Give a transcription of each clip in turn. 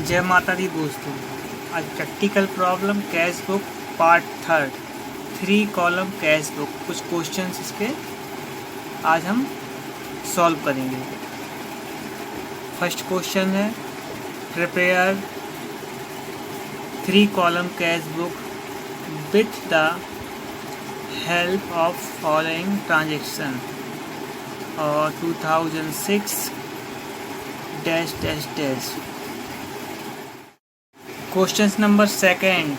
जय माता दी दोस्तों। आज practical problem cash book part 3 3 column cash book. कुछ क्वेश्चंस इसके आज हम सॉल्व करेंगे। फर्स्ट क्वेश्चन है prepare 3 column cash book with the help of following transaction और 2006 dash dash dash. Question number 2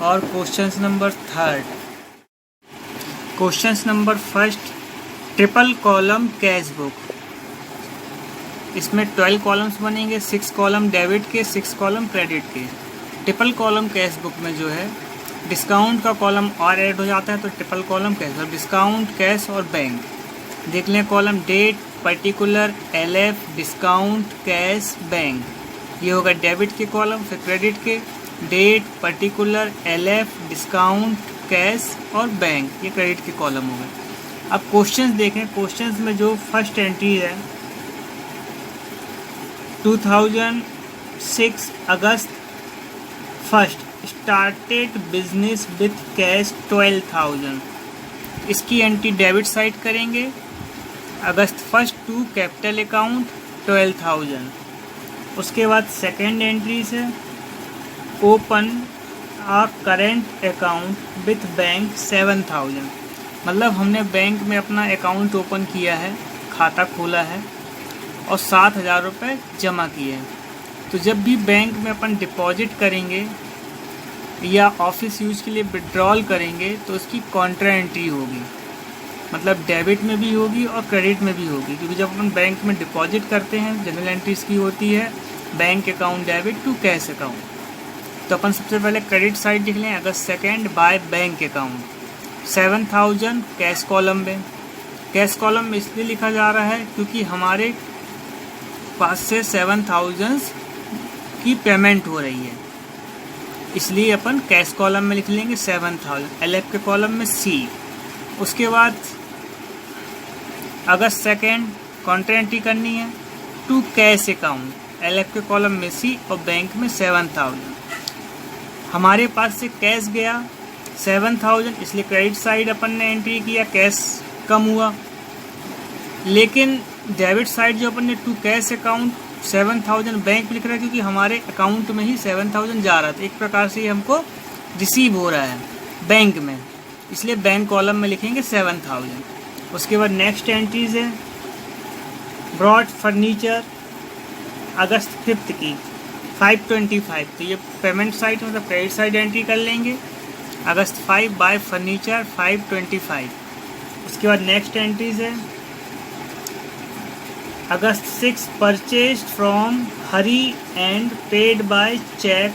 और question number 3। Question number 1 triple column cash book. इसमें 12 columns बनेंगे, 6 कॉलम डेबिट के, 6 कॉलम क्रेडिट के। Triple column cash book में जो है discount का कॉलम और ऐड हो जाता है, तो triple column cash book discount cash और बैंक। देख लें column date particular LF discount cash bank, ये होगा डेबिट के कॉलम। फिर क्रेडिट के date particular LF discount cash और बैंक, ये क्रेडिट के कॉलम हो गए। अब क्वेश्चंस देखें। क्वेश्चंस में जो फर्स्ट एंट्री है 2006 August 1 started business with cash 12,000। इसकी एंट्री डेबिट साइड करेंगे। August 1 to capital account 12,000। उसके बाद सेकेंड एंट्री से open a current account with bank 7,000। मतलब हमने बैंक में अपना अकाउंट ओपन किया है, खाता खोला है और 7,000 रुपये जमा किए हैं। तो जब भी बैंक में अपन डिपॉजिट करेंगे या ऑफिस यूज के लिए विड्रॉल करेंगे तो उसकी कॉन्ट्रा एंट्री होगी, मतलब डेबिट में भी होगी और क्रेडिट में भी होगी। क्योंकि जब अपन बैंक में डिपॉजिट करते हैं जनरल एंट्रीज की होती है bank account debit to cash account. तो अपन सबसे पहले क्रेडिट साइड लिख लें। August 2 by bank account 7,000 cash column में। कैश कॉलम में इसलिए लिखा जा रहा है क्योंकि हमारे पास से 7,000 की पेमेंट हो रही है, इसलिए अपन कैश कॉलम में लिख लेंगे 7,000। LF के कॉलम में C। उसके बाद अगस्त 2 कॉन्ट्रा एंट्री करनी है टू कैश अकाउंट, LF के कॉलम में C और बैंक में 7,000। हमारे पास से कैश गया 7,000, इसलिए क्रेडिट साइड अपन ने एंट्री किया, कैश कम हुआ। लेकिन डेबिट साइड जो अपन ने टू कैश अकाउंट 7,000 बैंक में लिख रहा है क्योंकि हमारे अकाउंट में ही 7,000 जा रहा था। एक प्रकार से हमको रिसीव हो रहा है बैंक में, इसलिए बैंक कॉलम में लिखेंगे 7,000। उसके बाद नेक्स्ट एंट्रीज है ब्रॉड फर्नीचर अगस्त 5 की 525। तो ये पेमेंट साइड मतलब क्रेडिट साइड एंट्री कर लेंगे। August 5 by furniture 525। उसके बाद नेक्स्ट एंट्रीज है August 6 purchase from Hari and paid by cheque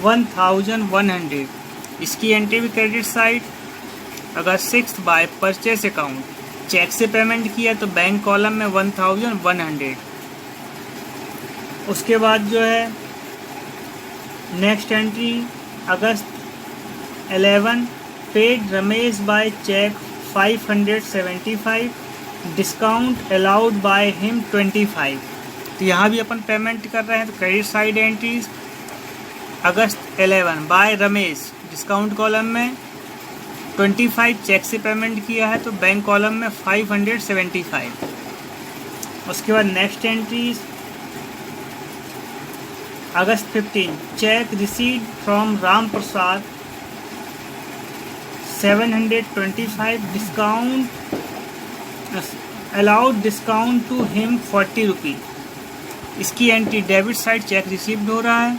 1,100। इसकी एंट्री भी credit side. August 6 by purchase account, cheque से पेमेंट किया तो बैंक कॉलम में 1,100। उसके बाद जो है next entry August 11 paid Ramesh by cheque 575 discount allowed by him 25। तो यहाँ भी अपन पेमेंट कर रहे हैं, तो क्रेडिट साइड एंट्रीज अगस्त 11 बाय रमेश डिस्काउंट कॉलम में 25 चेक से पेमेंट किया है तो बैंक कॉलम में 575। उसके बाद next entries August 15 cheque received from Ram Prasad 725 discount allowed discount to him 40 rupees. इसकी entry debit side cheque received हो रहा है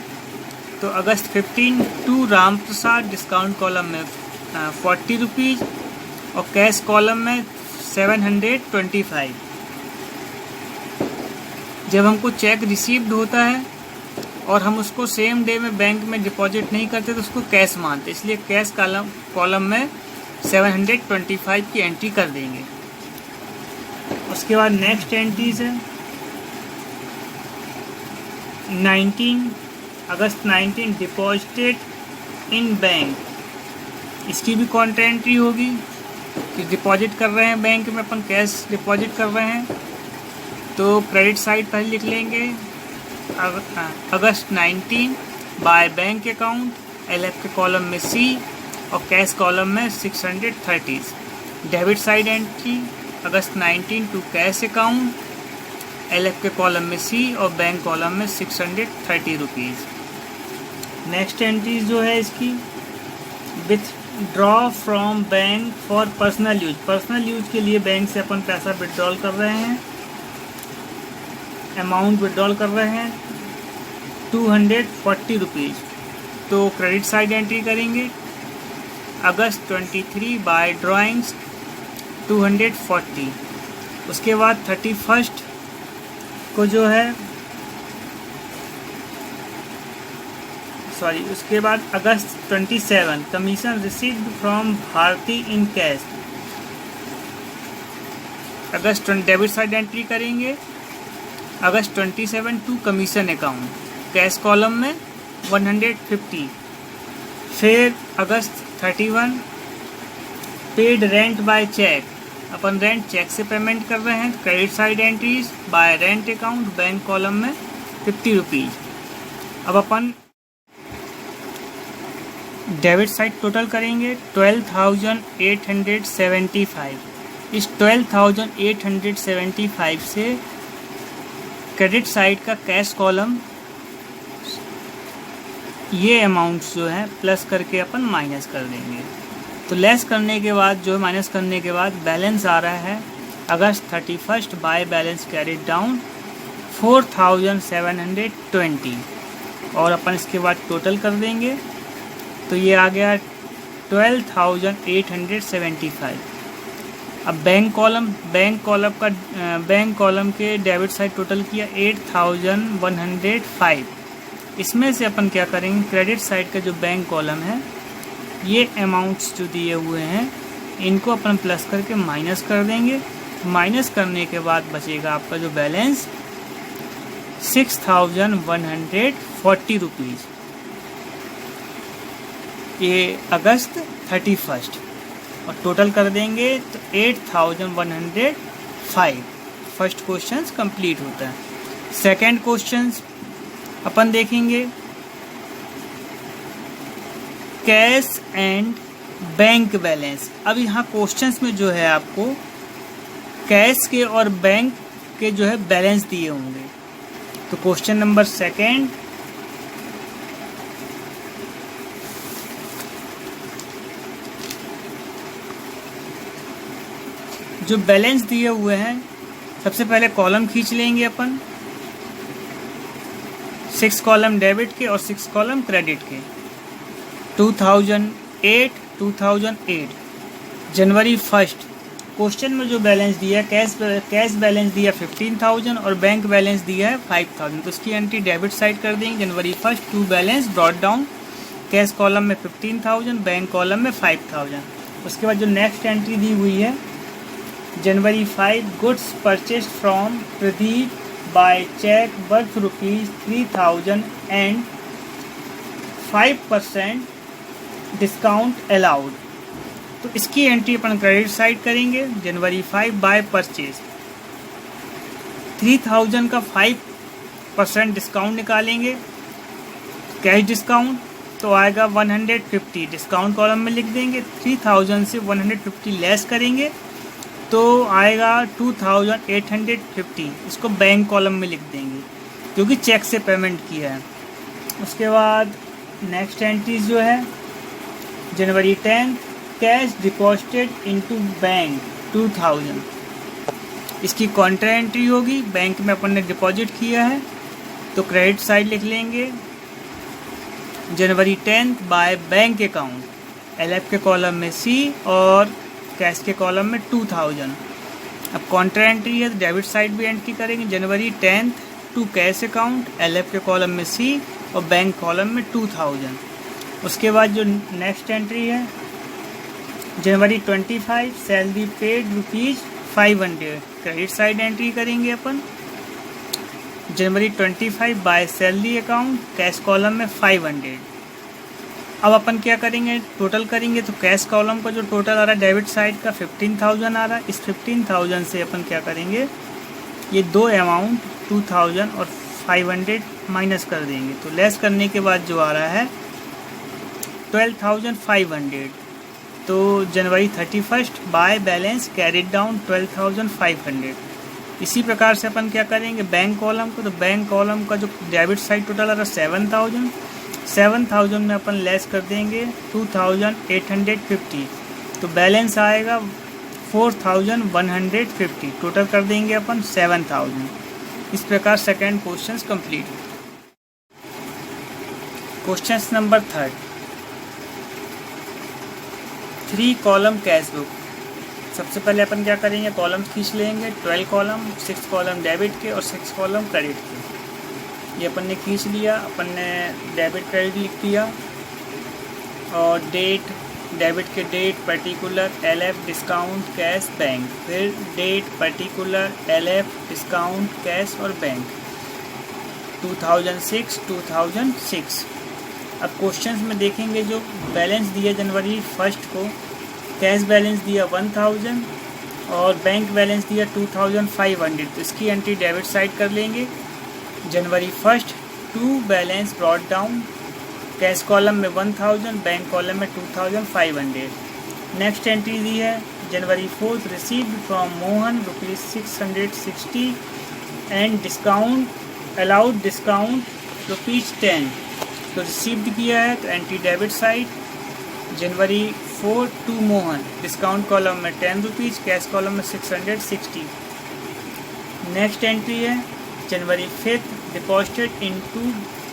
तो August 15 to Ram Prasad discount column में 40 रुपीज़ और कैश कॉलम में 725। जब हमको चेक रिसीव्ड होता है और हम उसको सेम डे में बैंक में डिपॉजिट नहीं करते तो उसको कैश मानते, इसलिए कैश कॉलम में 725 की एंट्री कर देंगे। उसके बाद नेक्स्ट एंट्रीज है 19 अगस्त 19 डिपॉजिटेड इन बैंक। इसकी भी कॉन्ट्रा एंट्री होगी कि डिपॉजिट कर रहे हैं बैंक में अपन, कैश डिपॉजिट कर रहे हैं तो क्रेडिट साइड पहले लिख लेंगे August 19 by bank account, LF के कॉलम में C और कैश कॉलम में 630। Debit side entry August 19 to cash account, LF के कॉलम में C और बैंक कॉलम में 630 रुपीज़। नेक्स्ट एंट्री जो है इसकी withdraw from bank for personal use. Personal use के लिए बैंक से अपन पैसा विड्रॉल कर रहे हैं, अमाउंट विड्रॉल कर रहे हैं 240 रुपीज़। तो क्रेडिट साइड एंट्री करेंगे अगस्त 23 बाय ड्राइंग्स 240। उसके बाद 31 को जो है उसके बाद August 27 commission received from Bharti in cash. August debit side entry करेंगे August 27 to commission account, cash column में 150। फिर August 31 paid rent by cheque, अपन रेंट चेक से पेमेंट कर रहे हैं, credit side entries by rent account, bank column में 50 rupees. अब अपन डेबिट साइड टोटल करेंगे 12,875। इस 12,875 से क्रेडिट साइड का कैश कॉलम ये अमाउंट्स जो है प्लस करके अपन माइनस कर देंगे। तो लेस करने के बाद जो माइनस करने के बाद बैलेंस आ रहा है अगस्त 31 बाय बैलेंस कैरिड डाउन 4,720 और अपन इसके बाद टोटल कर देंगे तो ये आ गया 12,875। अब बैंक कॉलम के डेबिट साइड टोटल किया 8,105। इसमें से अपन क्या करेंगे क्रेडिट साइड का जो बैंक कॉलम है ये अमाउंट्स जो दिए हुए हैं इनको अपन प्लस करके माइनस कर देंगे। माइनस करने के बाद बचेगा आपका जो बैलेंस 6,140 रुपीज़। ये अगस्त 31 और टोटल कर देंगे तो 8,105। फर्स्ट क्वेश्चन कंप्लीट होता है। सेकंड क्वेश्चन अपन देखेंगे कैश एंड बैंक बैलेंस। अब यहाँ क्वेश्चंस में जो है आपको कैश के और बैंक के जो है बैलेंस दिए होंगे। तो क्वेश्चन नंबर सेकंड जो बैलेंस दिए हुए हैं सबसे पहले कॉलम खींच लेंगे अपन 6 कॉलम डेबिट के और 6 कॉलम क्रेडिट के। 2008 जनवरी 1 क्वेश्चन में जो बैलेंस दिया कैश बैलेंस दिया 15,000 और बैंक बैलेंस दिया है 5,000। तो उसकी एंट्री डेबिट साइड कर देंगे January 1 to balance brought down, cash column में 15,000 बैंक कॉलम में 5,000। उसके बाद जो नेक्स्ट एंट्री दी हुई है January 5 goods purchase from Pradeep by cheque worth ₹3,000 and 5% discount allowed. तो इसकी एंट्री अपन क्रेडिट साइड करेंगे जनवरी 5 बाय परचेज 3,000 का 5% डिस्काउंट निकालेंगे, कैश डिस्काउंट तो आएगा 150, डिस्काउंट कॉलम में लिख देंगे। 3,000 से 150 लेस करेंगे तो आएगा 2,850, इसको बैंक कॉलम में लिख देंगे क्योंकि चेक से पेमेंट किया है। उसके बाद नेक्स्ट एंट्रीज जो है जनवरी 10 कैश डिपॉजिटेड इनटू बैंक 2,000, इसकी कॉन्ट्रा एंट्री होगी, बैंक में अपन ने डिपॉजिट किया है तो क्रेडिट साइड लिख लेंगे जनवरी 10 बाय बैंक अकाउंट, LF के कॉलम में C और कैश के कॉलम में 2,000। अब कॉन्ट्रा एंट्री है तो डेबिट साइड भी एंट्री करेंगे जनवरी 10 टू कैश अकाउंट, LF के कॉलम में C और बैंक कॉलम में 2,000। उसके बाद जो नेक्स्ट एंट्री है जनवरी 25 salary paid ₹500, credit side entry करेंगे अपन जनवरी 25 bye salary account, cash column में 500। अब अपन क्या करेंगे टोटल करेंगे तो कैश कॉलम का जो टोटल आ रहा है डेबिट साइड का 15,000 आ रहा है। इस 15,000 से अपन क्या करेंगे ये दो अमाउंट 2000 और 500 माइनस कर देंगे, तो लेस करने के बाद जो आ रहा है 12,500। तो जनवरी 31 बाय बैलेंस कैरिड डाउन 12,500। इसी प्रकार से अपन क्या करेंगे बैंक कॉलम को, तो बैंक कॉलम का जो डेबिट साइड टोटल आ रहा है 7,000 में अपन लेस कर देंगे 2,850, तो बैलेंस आएगा 4,150। टोटल कर देंगे अपन 7,000। इस प्रकार second question complete. Question number 3, 3 column cash book. सबसे पहले अपन क्या करेंगे, कॉलम खींच लेंगे 12 कॉलम, 6 कॉलम डेबिट के और 6 कॉलम क्रेडिट के। ये अपन ने खींच लिया, अपन ने डेबिट क्रेडिट लिख दिया और डेट, डेबिट के date particular LF discount cash bank, फिर date particular LF discount cash और बैंक 2006। अब क्वेश्चंस में देखेंगे जो बैलेंस दिया जनवरी 1 को, कैश बैलेंस दिया 1000 और बैंक बैलेंस दिया 2500, तो इसकी एंट्री डेबिट साइड कर लेंगे। January 1 to balance brought down, cash column में 1000, बैंक कॉलम में 2500। नेक्स्ट एंट्री दी है January 4 received from Mohan ₹660 and discount allowed discount ₹10, तो रिसीव्ड किया है तो entry debit side. January 4 to Mohan, discount column में ₹10, कैश कॉलम में 660। नेक्स्ट एंट्री है January 5 deposited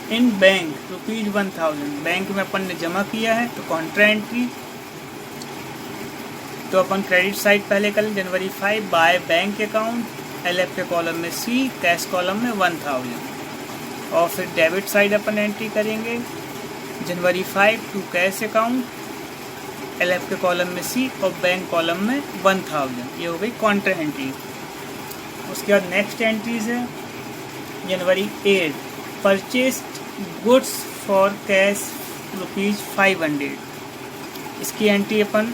in bank ₹1000, bank में अपन ने जमा किया है तो कॉन्ट्रा एंट्री। तो अपन क्रेडिट साइड पहले कर लें, जनवरी 5 बाय बैंक अकाउंट, LF के कॉलम में C, कैश कॉलम में 1000, और फिर डेबिट साइड अपन एंट्री करेंगे जनवरी 5 टू कैश अकाउंट, LF के कॉलम में C और बैंक कॉलम में 1000। ये हो गई कॉन्ट्रा एंट्री। उसके बाद नेक्स्ट एंट्रीज है January 8 purchased goods for cash ₹500, इसकी एंट्री अपन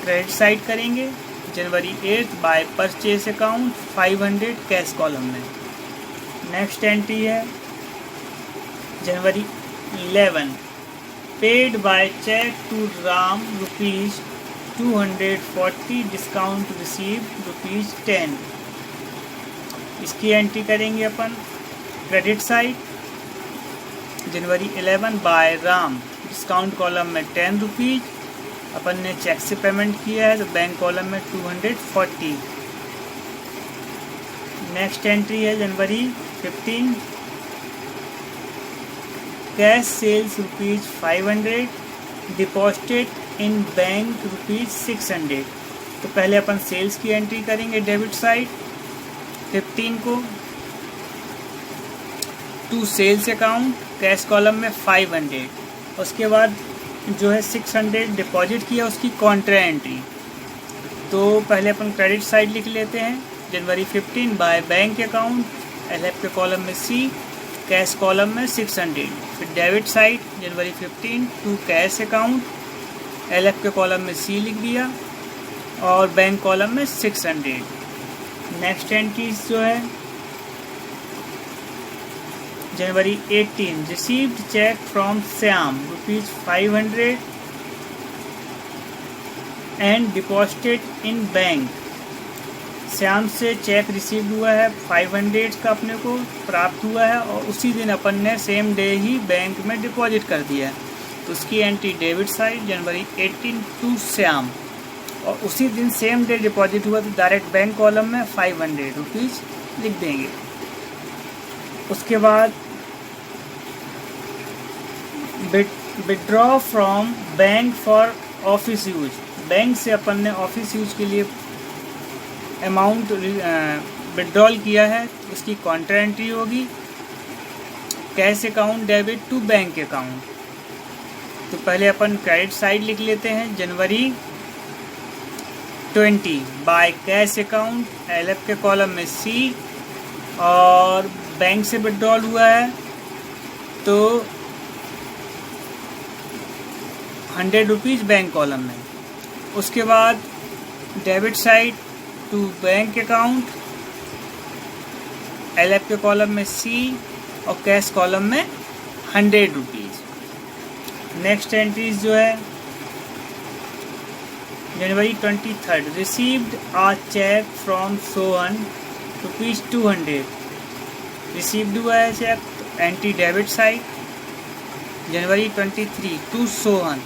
क्रेडिट साइड करेंगे January 8 by purchase account 500 cash column में। नेक्स्ट एंट्री है January 11 paid by cheque to Ram ₹240 discount received ₹10, इसकी एंट्री करेंगे अपन credit side. January 11 by Ram, discount column में ₹10, अपन ने चेक से पेमेंट किया है तो बैंक कॉलम में 240। नेक्स्ट एंट्री है January 15 cash sales ₹500 deposited in bank ₹600, तो पहले अपन सेल्स की एंट्री करेंगे डेबिट साइड 15 को to sales account, cash column में 500। उसके बाद जो है 600 डिपॉजिट किया उसकी कॉन्ट्रा एंट्री, तो पहले अपन क्रेडिट साइड लिख लेते हैं January 15 by bank account, LF के कॉलम में C, कैश कॉलम में 600। फिर debit side January 15 to cash account, LF के कॉलम में C लिख दिया और बैंक कॉलम में 600। नेक्स्ट एंट्रीज जो है January 18 received cheque from Shyam ₹500 and deposited in bank, Shyam से चेक रिसीव हुआ है 500 का अपने को प्राप्त हुआ है और उसी दिन अपन ने सेम डे ही बैंक में डिपॉजिट कर दिया है, तो उसकी entry debit side January 18 to Shyam, और उसी दिन सेम डे डिपॉजिट हुआ तो डायरेक्ट बैंक कॉलम में ₹500 लिख देंगे। उसके बाद withdraw from bank for office use, bank से अपन ने ऑफिस यूज के लिए अमाउंट विड्रॉल किया है, उसकी कॉन्ट्रा एंट्री होगी cash account debit to bank account. तो पहले अपन क्रेडिट साइड लिख लेते हैं January 20 by cash account, LF के कॉलम में C और बैंक से विड्रॉल हुआ है तो ₹100 बैंक कॉलम में। उसके बाद debit side to bank account LF के कॉलम में C और कैश कॉलम में 100 रुपीज़। नेक्स्ट एंट्रीज जो है January 23 received a cheque from Sohan ₹200 received हुआ है चेक, तो entry debit side. January 23 to Sohan,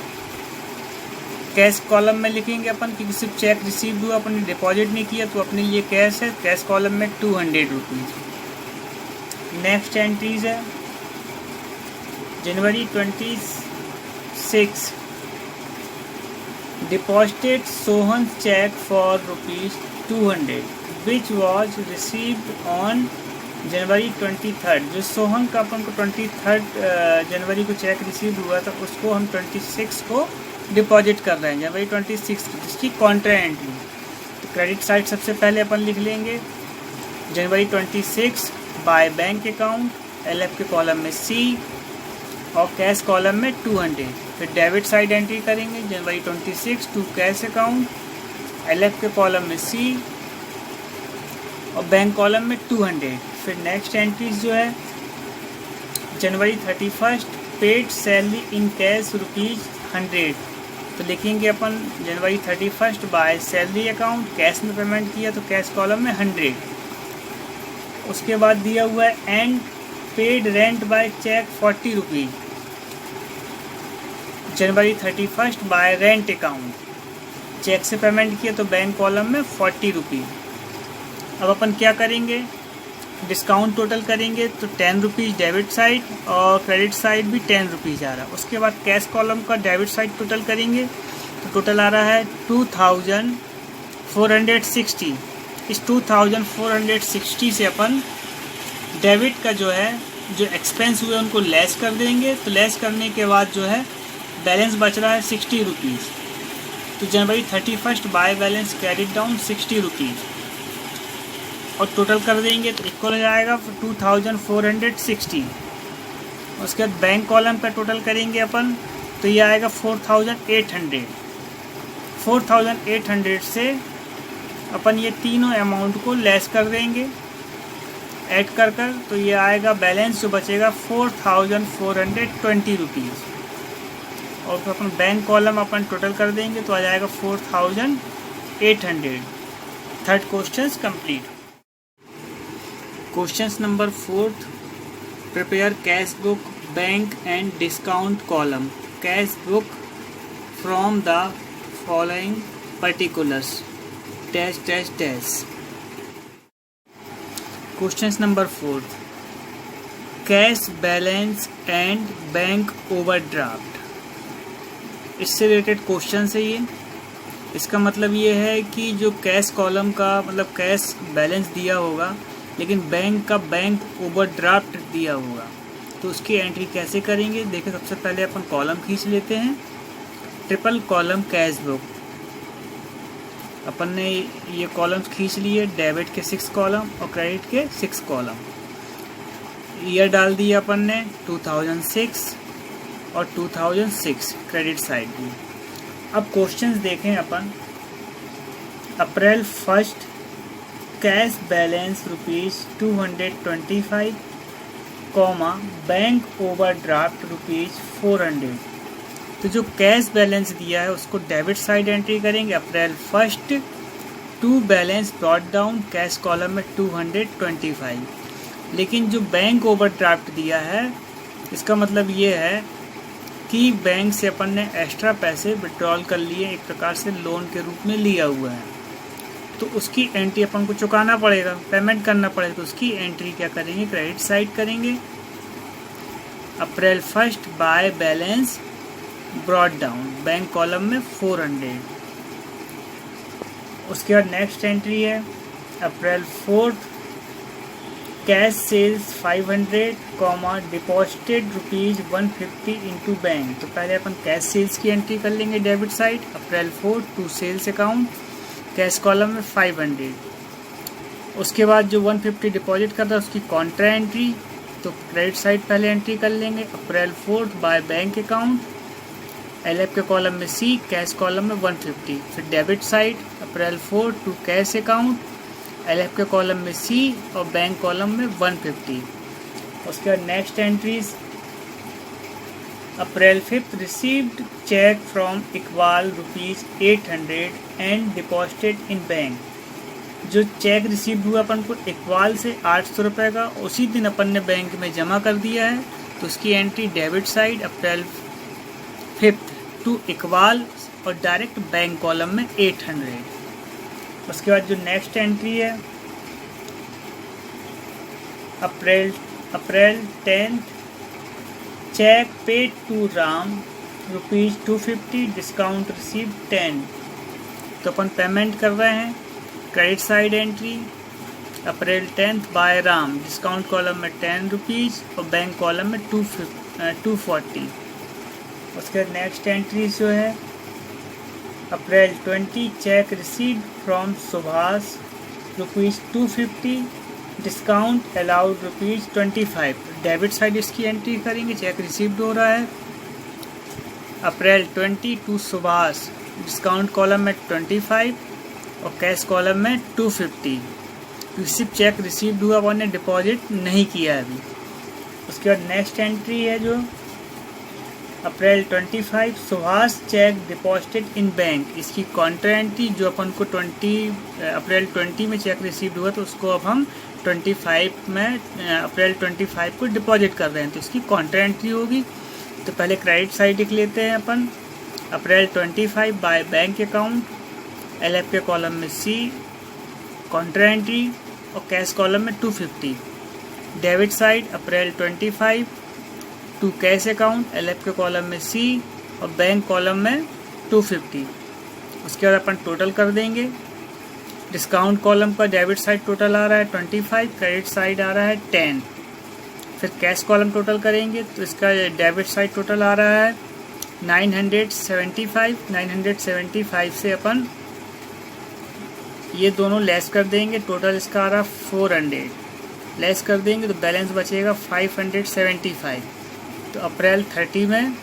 cash column में लिखेंगे अपन क्योंकि सिर्फ चेक रिसीव्ड हुआ, अपन ने डिपॉजिट नहीं किया तो अपने लिए कैश है, कैश कॉलम में 200 रुपीज़। नेक्स्ट एंट्रीज है January 26 deposited Sohan cheque for ₹200 which was received on January 23। जो सोहन का अपन को 23 जनवरी को चेक रिसीव हुआ था उसको हम 26 को डिपॉजिट कर रहे हैं, जनवरी 26 की, जिसकी कॉन्ट्रा एंट्री। तो क्रेडिट साइड सबसे पहले अपन लिख लेंगे जनवरी 26 बाय बैंक अकाउंट, LF के कॉलम में C और कैश कॉलम में 200। फिर डेबिट साइड एंट्री करेंगे जनवरी 26 टू कैश अकाउंट, LF के कॉलम में C और बैंक कॉलम में 200। फिर नेक्स्ट एंट्रीज जो है जनवरी 31 पेड सैलरी इन कैश ₹100, तो लिखेंगे अपन जनवरी 31 बाय सैलरी अकाउंट, कैश में पेमेंट किया तो कैश कॉलम में 100। उसके बाद दिया हुआ है and paid rent by cheque ₹40 January 31 by rent account, cheque से पेमेंट किया तो बैंक कॉलम में ₹40। अब अपन क्या करेंगे, डिस्काउंट टोटल करेंगे तो ₹10 डेबिट साइड और क्रेडिट साइड भी ₹10 आ रहा है। उसके बाद कैश कॉलम का डेबिट साइड टोटल करेंगे तो टोटल आ रहा है 2460। इस 2460 से अपन डेबिट का जो है जो एक्सपेंस हुए उनको लेस कर देंगे, तो लेस करने के बाद जो है बैलेंस बच रहा है ₹60। तो जनवरी 31 बाय बैलेंस क्रेडिट डाउन ₹60 और टोटल कर देंगे तो इक्वल हो जाएगा 2460। उसके बाद बैंक कॉलम का टोटल करेंगे अपन तो ये आएगा 4800। 4800 से अपन ये तीनों अमाउंट को लेस कर देंगे ऐड कर तो ये आएगा बैलेंस जो बचेगा 4420 रुपीज़। और फिर अपन बैंक कॉलम अपन टोटल कर देंगे तो आ जाएगा 4800। Third question complete. Question number 4 prepare cash book bank and discount column, cash book from the following particulars dash dash dash. Question number 4 cash balance and bank overdraft, इससे related question है ये। इसका मतलब ये है कि जो कैश कॉलम का मतलब कैश बैलेंस दिया होगा लेकिन बैंक का बैंक ओवरड्राफ्ट दिया होगा, तो उसकी एंट्री कैसे करेंगे। देखिए सबसे पहले अपन कॉलम खींच लेते हैं, ट्रिपल कॉलम कैश बुक। अपन ने ये कॉलम्स खींच लिए, डेबिट के 6 कॉलम और क्रेडिट के 6 कॉलम। ईयर डाल दिया अपन ने 2006 और 2006 क्रेडिट साइड में। अब क्वेश्चंस देखें अपन। अप्रैल 1 कैश बैलेंस ₹225, बैंक ओवरड्राफ्ट ₹400। तो जो कैश बैलेंस दिया है उसको डेबिट साइड एंट्री करेंगे April 1 to balance brought down cash column में 225। लेकिन जो बैंक ओवरड्राफ्ट दिया है इसका मतलब ये है कि बैंक से अपन ने एक्स्ट्रा पैसे विड्रॉल कर लिए, एक प्रकार से लोन के रूप में लिया हुआ है, तो उसकी एंट्री अपन को चुकाना पड़ेगा, पेमेंट करना पड़ेगा। तो उसकी एंट्री क्या करेंगे, क्रेडिट साइड करेंगे April 1 by balance brought down bank column में 400। उसके बाद नेक्स्ट एंट्री है April 4 cash sales 500, deposited ₹150 into bank. तो पहले अपन कैश सेल्स की एंट्री कर लेंगे debit side April 4 to sales account cash column में 500। उसके बाद जो 150 डिपॉजिट करता है उसकी कॉन्ट्रा एंट्री, तो क्रेडिट साइड पहले एंट्री कर लेंगे April 4 by bank account, LF के कॉलम में C, कैश कॉलम में 150। फिर debit side April 4 to cash account, LF के कॉलम में C और बैंक कॉलम में 150। उसके बाद next entries, April 5 received cheque from Iqbal ₹800 and deposited in bank. जो चेक रिसीव हुआ अपन को इकबाल से 800 रुपये का, उसी दिन अपन ने बैंक में जमा कर दिया है, तो उसकी entry debit side April 5 to Iqbal और डायरेक्ट बैंक कॉलम में 800। उसके बाद जो नेक्स्ट एंट्री है, April 10 cheque paid to Ram ₹250 discount receive 10। तो अपन पेमेंट कर रहे हैं, credit side entry April 10 by Ram, discount column में ₹10 और बैंक कॉलम में 240। उसके बाद नेक्स्ट एंट्री जो है, अप्रैल 20 check received from Subhash ₹250 discount allowed ₹25। Debit side इसकी एंट्री करेंगे, चेक रिसीव्ड हो रहा है अप्रैल 20 टू सुभाष, डिस्काउंट कॉलम में 25 और कैश कॉलम में 250। सिर्फ चेक रिसीव्ड हुआ, अपन ने डिपॉजिट नहीं किया है अभी। उसके बाद नेक्स्ट एंट्री है जो अप्रैल 25 Subhash check deposited in bank. इसकी काउंटर एंट्री जो अपन को अप्रैल 20 में चेक रिसीव्ड हुआ, तो उसको अब हम 25 में अप्रैल 25 को डिपॉजिट कर रहे हैं, तो इसकी काउंटर एंट्री होगी। तो पहले क्रेडिट साइड लिख लेते हैं अपन, April 25 by bank account, LF के कॉलम में C, काउंटर एंट्री और कैश कॉलम में 250। Debit side April 25 to cash account, LF के कॉलम में C और बैंक कॉलम में 250। उसके बाद अपन टोटल कर देंगे, डिस्काउंट कॉलम का डेबिट साइड टोटल आ रहा है 25, क्रेडिट साइड आ रहा है 10। फिर कैश कॉलम टोटल करेंगे तो इसका डेबिट साइड टोटल आ रहा है 975। 975 से अपन ये दोनों लेस कर देंगे, टोटल इसका आ रहा 400। लेस कर देंगे तो बैलेंस बचेगा 575। तो अप्रैल 30 में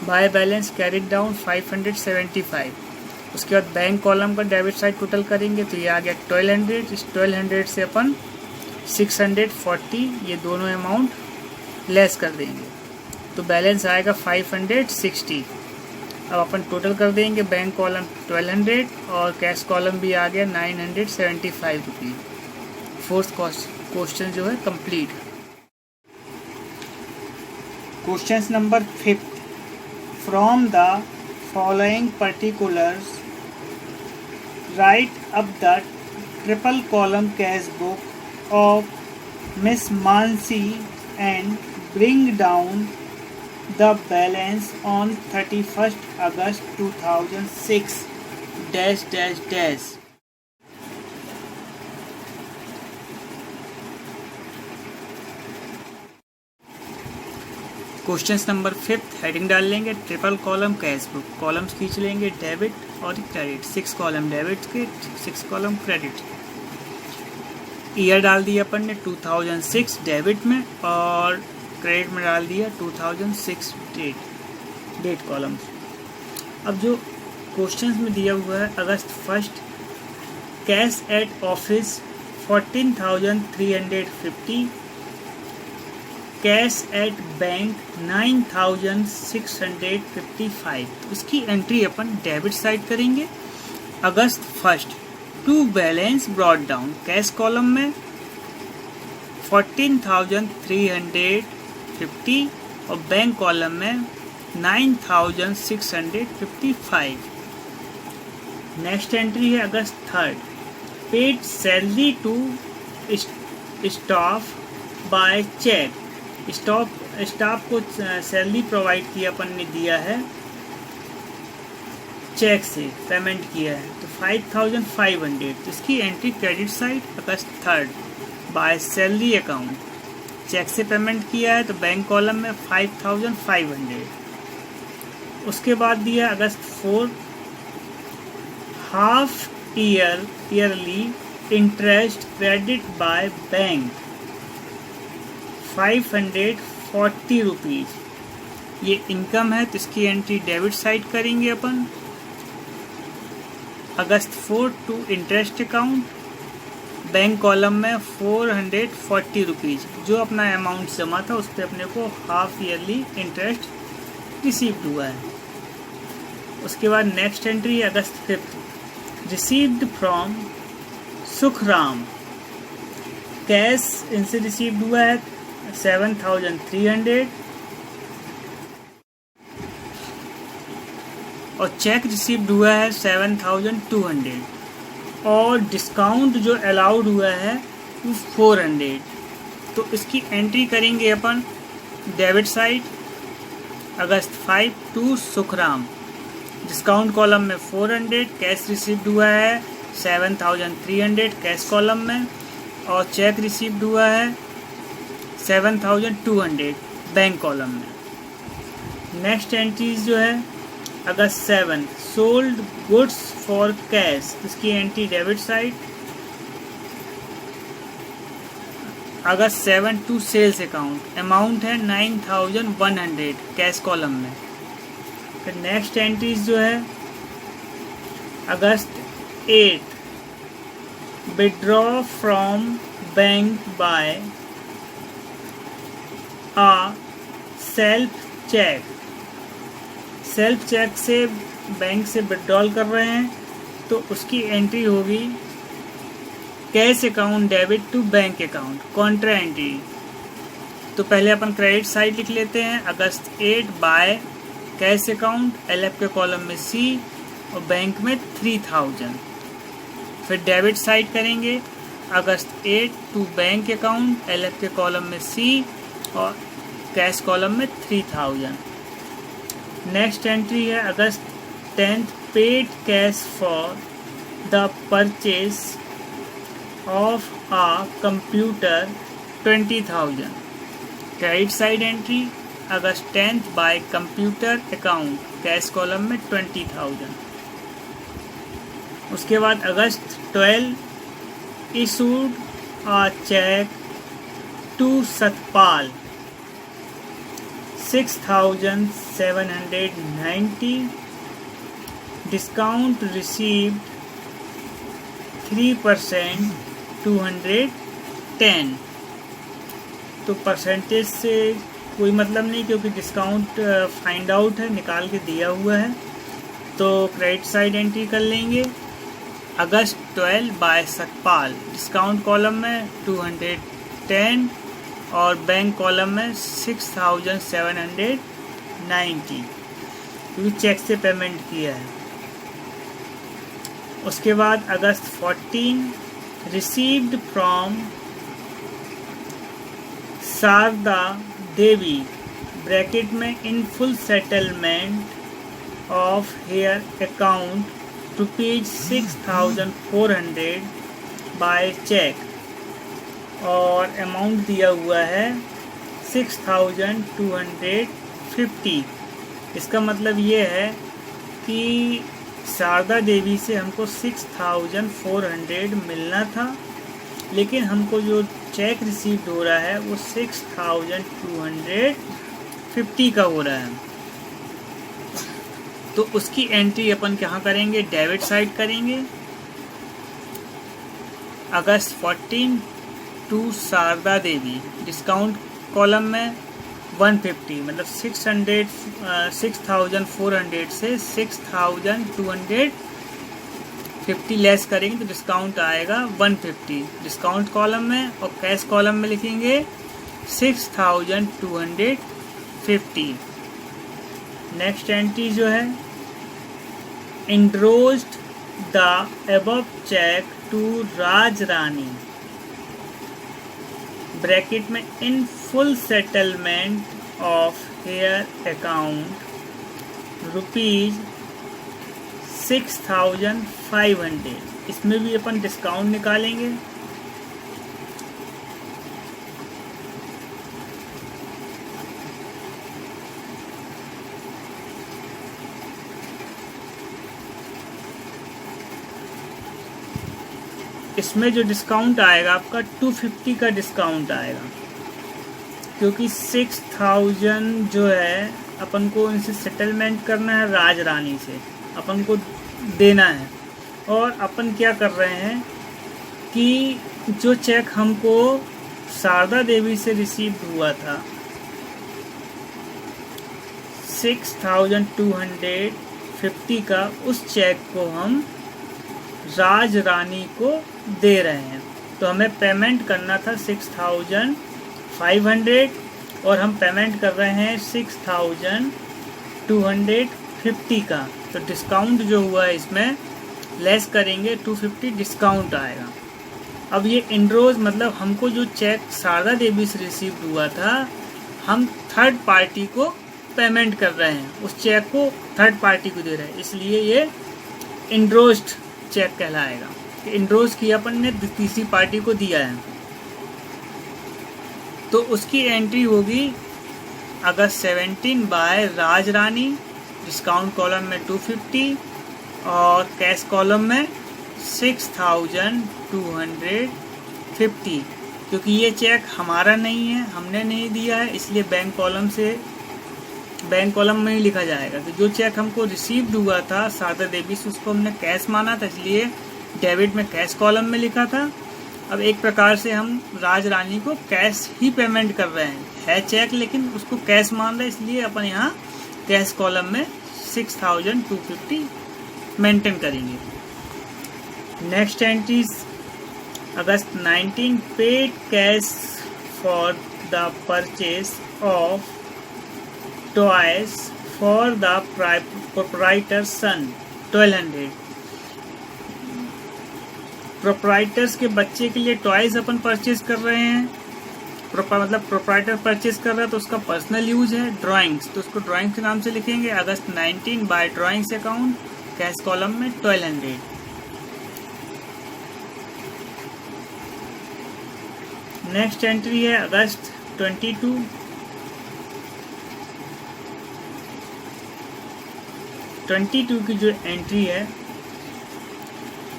बाय बैलेंस कैरिड डाउन 575। उसके बाद बैंक कॉलम का डेबिट साइड टोटल करेंगे तो ये आ गया 1200। इस 1200 से अपन 640 ये दोनों अमाउंट लेस कर देंगे तो बैलेंस आएगा 560। अब अपन टोटल कर देंगे, बैंक कॉलम 1200 और कैश कॉलम भी आ गया 975 रुपीज़। फोर्थ क्वेश्चन जो है complete. Question number 5, from the following particulars right up the triple column cash book of miss Mansi and bring down the balance on 31st August 2006 dash dash dash। Question number 5 heading डाल लेंगे, triple column cash book, columns खींच लेंगे debit और credit, 6 column debit के 6 column credit. Year डाल दिया अपन ने 2006 debit में और क्रेडिट में डाल दिया 2006 डेट कॉलम्स। अब जो क्वेश्चंस में दिया हुआ है, August 1 cash at office 14,350, cash at bank 9,655। इसकी एंट्री अपन डेबिट साइड करेंगे। August 1 to balance brought down, cash column में 14,350 और बैंक कॉलम में 9,655। नेक्स्ट एंट्री है August 3 paid salary to staff by cheque, staff को सैलरी प्रोवाइड किया अपन ने दिया है, चेक से पेमेंट किया है तो 5,500। तो इसकी entry credit side August 3 by salary account, cheque से पेमेंट किया है तो बैंक कॉलम में 5,500। उसके बाद दिया August 4 half yearly interest credit by bank 540 rupees. ये इनकम है तो इसकी एंट्री डेबिट साइड करेंगे अपन। August 4 to interest account bank column में 440 रुपीज़ जो अपना अमाउंट जमा था उस पर अपने को हाफ ईयरली इंटरेस्ट रिसीव्ड हुआ है। उसके बाद next entry August 5 received from Sukhram, cash इनसे रिसीव्ड हुआ है 7,300 और चेक रिसीव्ड हुआ है 7,200 और डिस्काउंट जो अलाउड हुआ है वो 400। तो इसकी एंट्री करेंगे अपन debit side August 5 to Sukhram, discount column में 400, कैश रिसीव्ड हुआ है 7,300 कैश कॉलम में और चेक रिसीव्ड हुआ है 7,200 बैंक कॉलम में। नेक्स्ट एंट्रीज जो है August 7 sold goods for cash, इसकी entry debit side August 7 to sales account, amount है 9,100 कैश कॉलम में। फिर नेक्स्ट एंट्रीज जो है August 8 withdraw from bank by a self cheque, self cheque से बैंक से विड्रॉल कर रहे हैं तो उसकी एंट्री होगी cash account debit to bank account, contra entry. तो पहले अपन क्रेडिट साइड लिख लेते हैं August 8 by cash account, LF के कॉलम में सी और बैंक में 3,000। फिर डेबिट साइड करेंगे अगस्त 8 टू बैंक अकाउंट, एलएफ के कॉलम में सी और कैश कॉलम में 3,000। नेक्स्ट एंट्री है August 10 paid cash for the purchase of a computer 20,000। Credit side entry August 10 by computer account, cash column में 20,000। उसके बाद अगस्त 12 issued a cheque to Satpal 6,790, discount received 3% 210। तो परसेंटेज से कोई मतलब नहीं क्योंकि डिस्काउंट फाइंड आउट है, निकाल के दिया हुआ है। तो क्रेडिट साइड एंट्री कर लेंगे अगस्त 12 बाय सतपाल, डिस्काउंट कॉलम में 210 और बैंक कॉलम में 6,790 क्योंकि चेक से पेमेंट किया है। उसके बाद August 14 received from Sharda Devi bracket में in full settlement of her account ₹6,400 by cheque और अमाउंट दिया हुआ है 6,250। इसका मतलब ये है कि शारदा देवी से हमको 6,400 मिलना था, लेकिन हमको जो चेक रिसीव्ड हो रहा है वो 6,250 का हो रहा है। तो उसकी एंट्री अपन कहाँ करेंगे, डेबिट साइड करेंगे August 14 to Sharda Devi, discount column में 150 मतलब 6,400 से 6,250 लेस करेंगे तो डिस्काउंट आएगा 150 डिस्काउंट कॉलम में और कैश कॉलम में लिखेंगे 6,250। नेक्स्ट एंट्री जो है endorsed the above cheque to Raj Rani bracket में in full settlement of her account ₹6,500। इसमें भी अपन डिस्काउंट निकालेंगे इसमें जो डिस्काउंट आएगा आपका 250 का डिस्काउंट आएगा क्योंकि 6,000 जो है अपन को इनसे सेटलमेंट करना है, राज रानी से अपन को देना है। और अपन क्या कर रहे हैं कि जो चेक हमको शारदा देवी से रिसीव हुआ था 6250 का, उस चेक को हम राज रानी को दे रहे हैं। तो हमें पेमेंट करना था 6500 और हम पेमेंट कर रहे हैं 6250 का। तो डिस्काउंट जो हुआ है इसमें लेस करेंगे 250 डिस्काउंट आएगा। अब ये इनरोज मतलब हमको जो चेक शारदा देवी से रिसीव हुआ था, हम थर्ड पार्टी को पेमेंट कर रहे हैं, उस चेक को थर्ड पार्टी को दे रहे हैं, इसलिए ये इनरोज्ड चेक कहलाएगा। इनरोज किया अपन ने तीसरी पार्टी को दिया है। तो उसकी एंट्री होगी अगस्त 17 बाय राज रानी, डिस्काउंट कॉलम में 250 और कैश कॉलम में 6250। क्योंकि ये चेक हमारा नहीं है, हमने नहीं दिया है, इसलिए बैंक कॉलम में ही लिखा जाएगा। तो जो चेक हमको रिसीव्ड हुआ था शारदा देवी से, उसको हमने कैश माना था, इसलिए डेबिट में कैश कॉलम में लिखा था। अब एक प्रकार से हम राज रानी को कैश ही पेमेंट कर रहे हैं, है चेक लेकिन उसको कैश मान रहे हैं, इसलिए अपन यहाँ कैश कॉलम में 6250 मेंटेन करेंगे। Next entries August 19 paid cash for the purchase of toys for the proprietor son 1200। Proprietors के बच्चे के लिए टॉयज अपन परचेज कर रहे हैं। मतलब प्रोप्राइटर परचेज कर रहा है तो उसका पर्सनल यूज है। ड्राइंग्स, तो उसको ड्राइंग्स के नाम से लिखेंगे August 19 by drawings account, cash column में 1200। नेक्स्ट एंट्री है अगस्त 22 की जो एंट्री है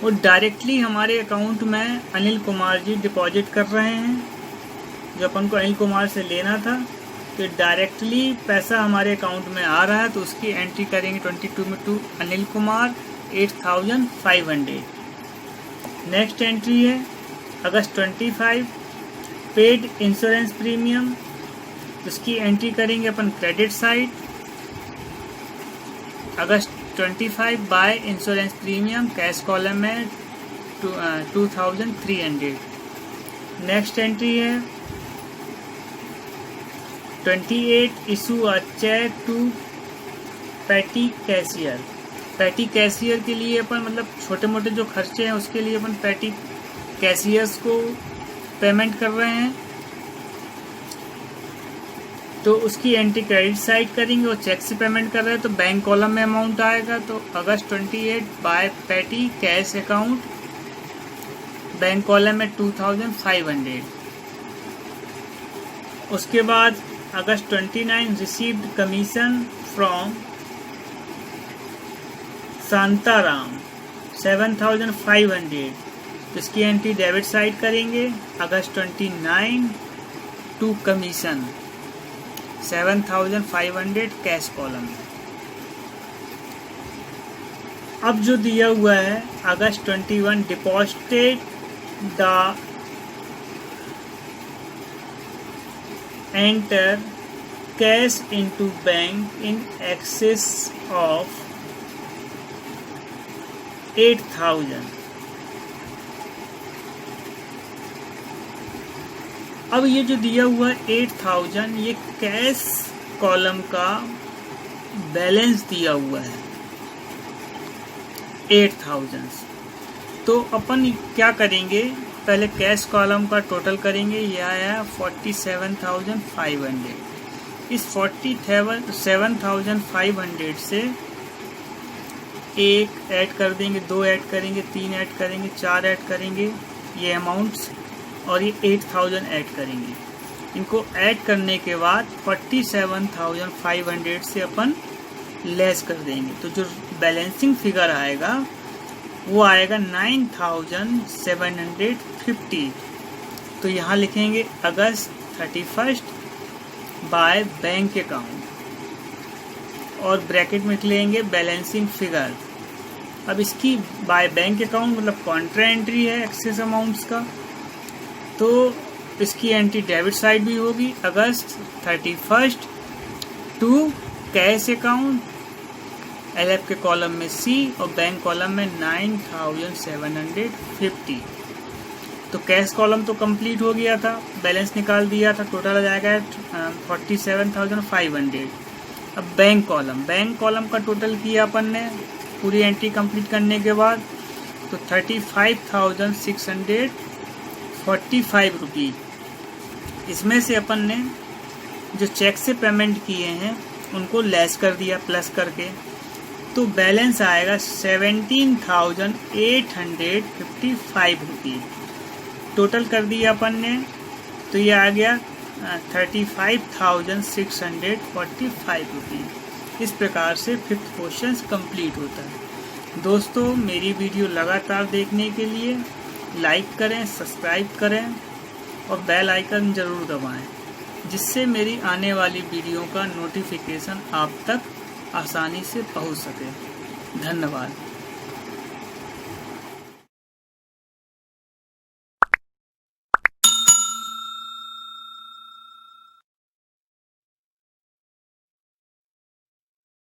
वो डायरेक्टली हमारे अकाउंट में अनिल कुमार जी डिपॉजिट कर रहे हैं। जो अपन को अनिल कुमार से लेना था, तो डायरेक्टली पैसा हमारे अकाउंट में आ रहा है, तो उसकी एंट्री करेंगे 22 में to Anil Kumar 8500। Next entry है अगस्त 25 पेड इंश्योरेंस प्रीमियम, उसकी एंट्री करेंगे अपन credit side August 25 by insurance premium, cash column में 2300। नेक्स्ट एंट्री है 28 issue a cheque to petty cashier. Petty cashier के लिए अपन मतलब छोटे मोटे जो खर्चे हैं उसके लिए अपन पैटी कैशियर्स को पेमेंट कर रहे हैं, तो उसकी एंट्री क्रेडिट साइड करेंगे और चेक से पेमेंट कर रहे हैं तो बैंक कॉलम में अमाउंट आएगा। तो August 28 by petty cash account, bank column में 2500। उसके बाद August 29 received commission from Shantaram 7500, इसकी एंट्री डेबिट साइड करेंगे August 29 to commission 7500 cash column. अब जो दिया हुआ है August 21 deposited the entire cash into bank in excess of 8000। अब ये जो दिया हुआ 8000 ये कैश कॉलम का बैलेंस दिया हुआ है 8000। तो अपन क्या करेंगे, पहले कैश कॉलम का टोटल करेंगे, यह आया 47,500। इस 47,500 से एक ऐड कर देंगे, दो ऐड करेंगे, तीन ऐड करेंगे, चार ऐड करेंगे, ये अमाउंट्स, और ये 8000 ऐड करेंगे। इनको ऐड करने के बाद 47,500 से अपन लेस कर देंगे, तो जो बैलेंसिंग फिगर आएगा वो आएगा 9750। तो यहाँ लिखेंगे अगस्त 31 बाय बैंक अकाउंट और ब्रैकेट में लिख लेंगे बैलेंसिंग फिगर। अब इसकी बाय बैंक अकाउंट मतलब कॉन्ट्रा एंट्री है एक्सेस अमाउंट्स का, तो इसकी एंट्री डेबिट साइड भी होगी। अगस्त 31 टू कैश अकाउंट, LF के कॉलम में C और बैंक कॉलम में 9750। तो कैश कॉलम तो कंप्लीट हो गया था, बैलेंस निकाल दिया था, टोटल आ जाएगा 47,500। अब बैंक कॉलम का टोटल किया अपन ने पूरी एंट्री कंप्लीट करने के बाद, तो 35,645 रुपीज़। इसमें से अपन ने जो चेक से पेमेंट किए हैं उनको लेस कर दिया प्लस करके, तो बैलेंस आएगा 17,855 रुपीज़। टोटल कर दिया अपन ने, तो ये आ गया 35,645 रुपीज़। इस प्रकार से 5th क्वेश्चन कंप्लीट होता है। दोस्तों, मेरी वीडियो लगातार देखने के लिए लाइक करें, सब्सक्राइब करें और बेल आइकन ज़रूर दबाएं, जिससे मेरी आने वाली वीडियो का नोटिफिकेशन आप तक आसानी से पहुंच सके। धन्यवाद।